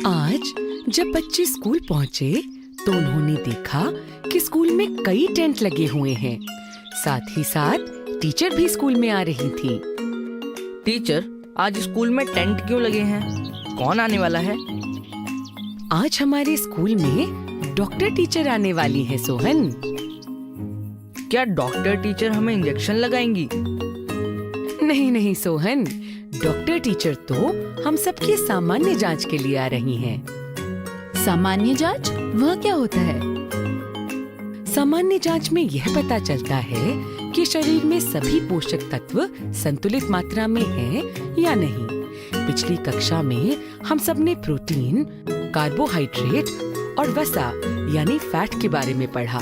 आज जब बच्चे स्कूल पहुंचे तो उन्होंने देखा कि स्कूल में कई टेंट लगे हुए हैं। साथ ही साथ टीचर भी स्कूल में आ रही थी। टीचर, आज स्कूल में टेंट क्यों लगे हैं? कौन आने वाला है? आज हमारे स्कूल में डॉक्टर टीचर आने वाली है सोहन। क्या डॉक्टर टीचर हमें इंजेक्शन लगाएंगी? नहीं नहीं सोहन, डॉक्टर टीचर तो हम सबकी सामान्य जांच के लिए आ रही हैं। सामान्य जांच? वह क्या होता है? सामान्य जांच में यह पता चलता है कि शरीर में सभी पोषक तत्व संतुलित मात्रा में हैं या नहीं। पिछली कक्षा में हम सबने प्रोटीन, कार्बोहाइड्रेट और वसा यानी फैट के बारे में पढ़ा।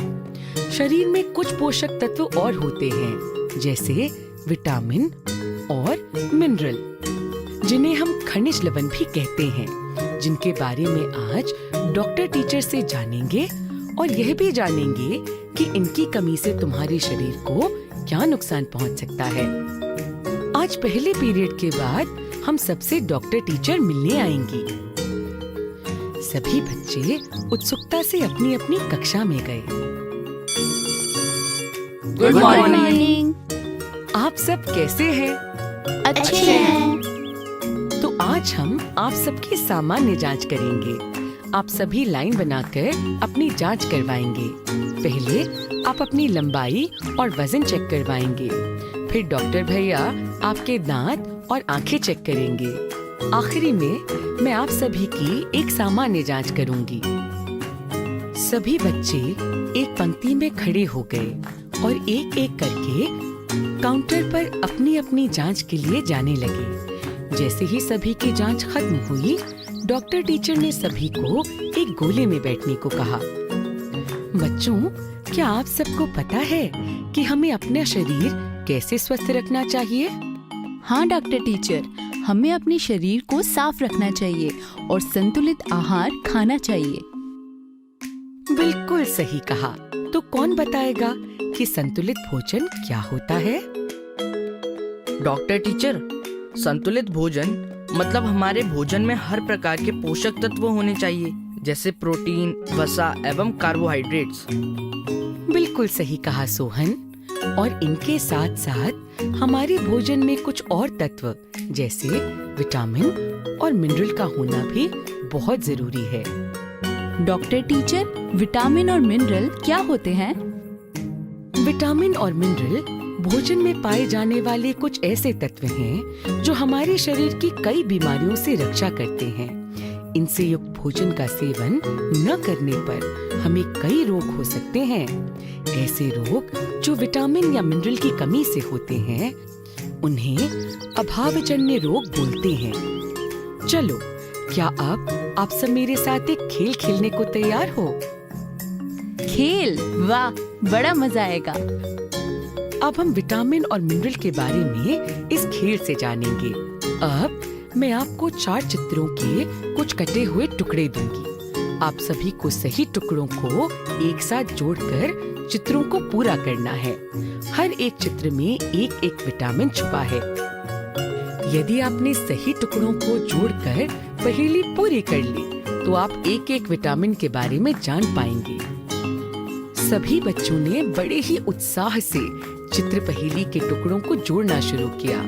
शरीर में कुछ पोषक तत्व और होते हैं, जैसे विटामिन और मिनरल, जिन्हें हम खनिज लवण भी कहते हैं, जिनके बारे में आज डॉक्टर टीचर से जानेंगे और यह भी जानेंगे कि इनकी कमी से तुम्हारे शरीर को क्या नुकसान पहुंच सकता है। आज पहले पीरियड के बाद हम सबसे डॉक्टर टीचर मिलने आएंगी। सभी बच्चे उत्सुकता से अपनी अपनी कक्षा में गए। Good morning. आप सब कैसे हैं? अच्छे हैं। तो आज हम आप सबकी सामान्य जांच करेंगे। आप सभी लाइन बनाकर अपनी जांच करवाएंगे। पहले आप अपनी लंबाई और वजन चेक करवाएंगे। फिर डॉक्टर भैया आपके दांत और आंखें चेक करेंगे। आखिरी में मैं आप सभी की एक सामान्य जांच करूंगी। सभी बच्चे एक पंक्ति में खड़े हो गए और एक एक करके काउंटर पर अपनी अपनी जांच के लिए जाने लगे। जैसे ही सभी की जांच खत्म हुई, डॉक्टर टीचर ने सभी को एक गोले में बैठने को कहा। बच्चों, क्या आप सबको पता है कि हमें अपना शरीर कैसे स्वस्थ रखना चाहिए? हाँ डॉक्टर टीचर, हमें अपने शरीर को साफ रखना चाहिए और संतुलित आहार खाना चाहिए। बिल्कुल सही कहा। तो कौन बताएगा कि संतुलित भोजन क्या होता है? डॉक्टर टीचर, संतुलित भोजन मतलब हमारे भोजन में हर प्रकार के पोषक तत्व होने चाहिए, जैसे प्रोटीन, वसा एवं कार्बोहाइड्रेट्स। बिल्कुल सही कहा सोहन। और इनके साथ साथ हमारे भोजन में कुछ और तत्व जैसे विटामिन और मिनरल का होना भी बहुत जरूरी है। डॉक्टर टीचर, विटामिन और मिनरल क्या होते हैं? विटामिन और मिनरल भोजन में पाए जाने वाले कुछ ऐसे तत्व हैं जो हमारे शरीर की कई बीमारियों से रक्षा करते हैं। इनसे युक्त भोजन का सेवन न करने पर हमें कई रोग हो सकते हैं। ऐसे रोग जो विटामिन या मिनरल की कमी से होते हैं, उन्हें अभावजन्य रोग बोलते हैं। चलो, क्या आप सब मेरे साथ एक खेल खेलने को तैयार हो? खेल? वाह, बड़ा मजा आएगा। अब हम विटामिन और मिनरल के बारे में इस खेल से जानेंगे। अब मैं आपको 4 चित्रों के कुछ कटे हुए टुकड़े दूंगी। आप सभी को सही टुकड़ों को एक साथ जोड़कर चित्रों को पूरा करना है। हर एक चित्र में एक एक विटामिन छुपा है। यदि आपने सही टुकड़ों को जोड़कर पहेली पूरी कर ली, तो आप एक एक विटामिन के बारे में जान पाएंगे। सभी बच्चों ने बड़े ही उत्साह से चित्र पहेली के टुकड़ों को जोड़ना शुरू किया।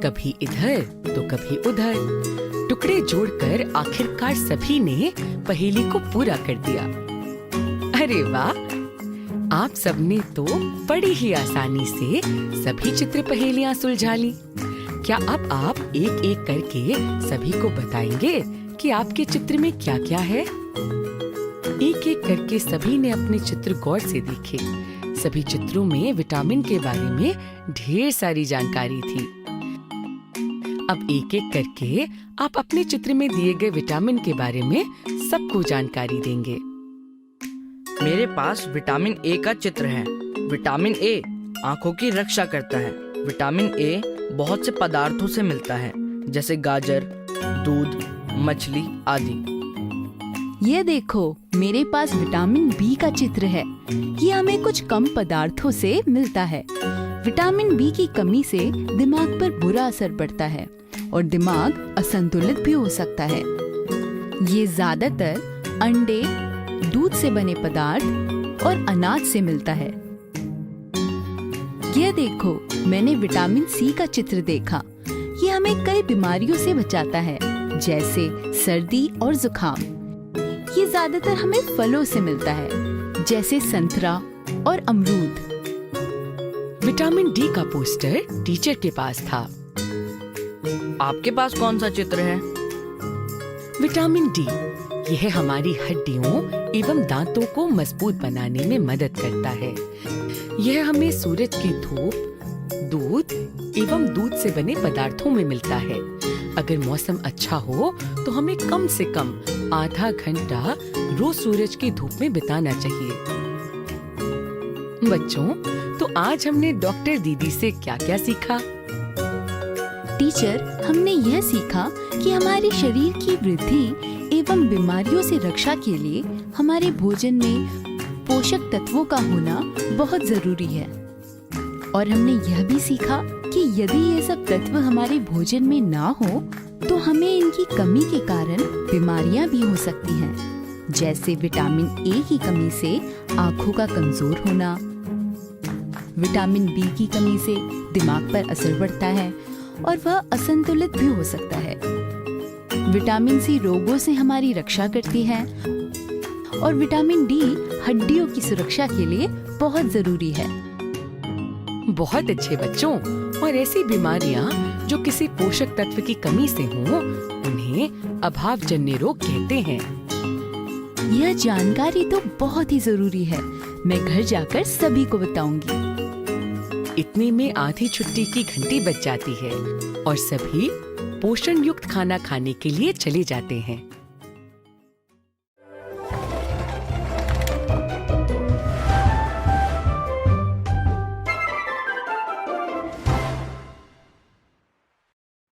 कभी इधर तो कभी उधर। टुकड़े जोड़कर आखिरकार सभी ने पहेली को पूरा कर दिया। अरे वाह! आप सबने तो बड़ी ही आसानी से सभी चित्र पहेलियां सुलझा ली। क्या अब आप एक एक करके सभी को बताएंगे कि आपके चित्र में क्या क्या है? एक एक करके सभी ने अपने चित्र गौर से देखे। सभी चित्रों में विटामिन के बारे में ढेर सारी जानकारी थी। अब एक एक करके आप अपने चित्र में दिए गए विटामिन के बारे में सबको जानकारी देंगे। मेरे पास विटामिन ए का चित्र है। विटामिन ए आंखों की रक्षा करता है। विटामिन ए बहुत से पदार्थों से मिलता है, जैसे गाजर, दूध, मछली आदि। ये देखो, मेरे पास विटामिन बी का चित्र है। ये हमें कुछ कम पदार्थों से मिलता है। विटामिन बी की कमी से दिमाग पर बुरा असर पड़ता है और दिमाग असंतुलित भी हो सकता है। ये ज्यादातर अंडे, दूध से बने पदार्थ और अनाज से मिलता है। ये देखो, मैंने विटामिन सी का चित्र देखा। ये हमें कई बीमारियों से बचाता है, जैसे सर्दी और जुकाम। ये ज्यादातर हमें फलों से मिलता है, जैसे संतरा और अमरूद। विटामिन डी का पोस्टर टीचर के पास था। आपके पास कौन सा चित्र है? विटामिन डी यह हमारी हड्डियों एवं दांतों को मजबूत बनाने में मदद करता है। यह हमें सूरज की धूप, दूध एवं दूध से बने पदार्थों में मिलता है। अगर मौसम अच्छा हो तो हमें कम से कम आधा घंटा रोज सूरज की धूप में बिताना चाहिए। बच्चों, तो आज हमने डॉक्टर दीदी से क्या-क्या सीखा? टीचर, हमने यह सीखा कि हमारे शरीर की वृद्धि एवं बीमारियों से रक्षा के लिए हमारे भोजन में पोषक तत्वों का होना बहुत जरूरी है। और हमने यह भी सीखा कि यदि ये सब तत्व हमारे भोजन में ना हो तो हमें इनकी कमी के कारण बीमारियां भी हो सकती हैं, जैसे विटामिन ए की कमी से आँखों का कमजोर होना, विटामिन बी की कमी से दिमाग पर असर पड़ता है और वह असंतुलित भी हो सकता है। विटामिन सी रोगों से हमारी रक्षा करती है और विटामिन डी हड्डियों की सुरक्षा के लिए बहुत जरूरी है। बहुत अच्छे बच्चों, और ऐसी बीमारियां जो किसी पोषक तत्व की कमी से हों, उन्हें अभावजन्य रोग कहते हैं। यह जानकारी तो बहुत ही जरूरी है। मैं घर जाकर सभी को बताऊंगी। इतने में आधी छुट्टी की घंटी बज जाती है और सभी पोषण युक्त खाना खाने के लिए चले जाते हैं।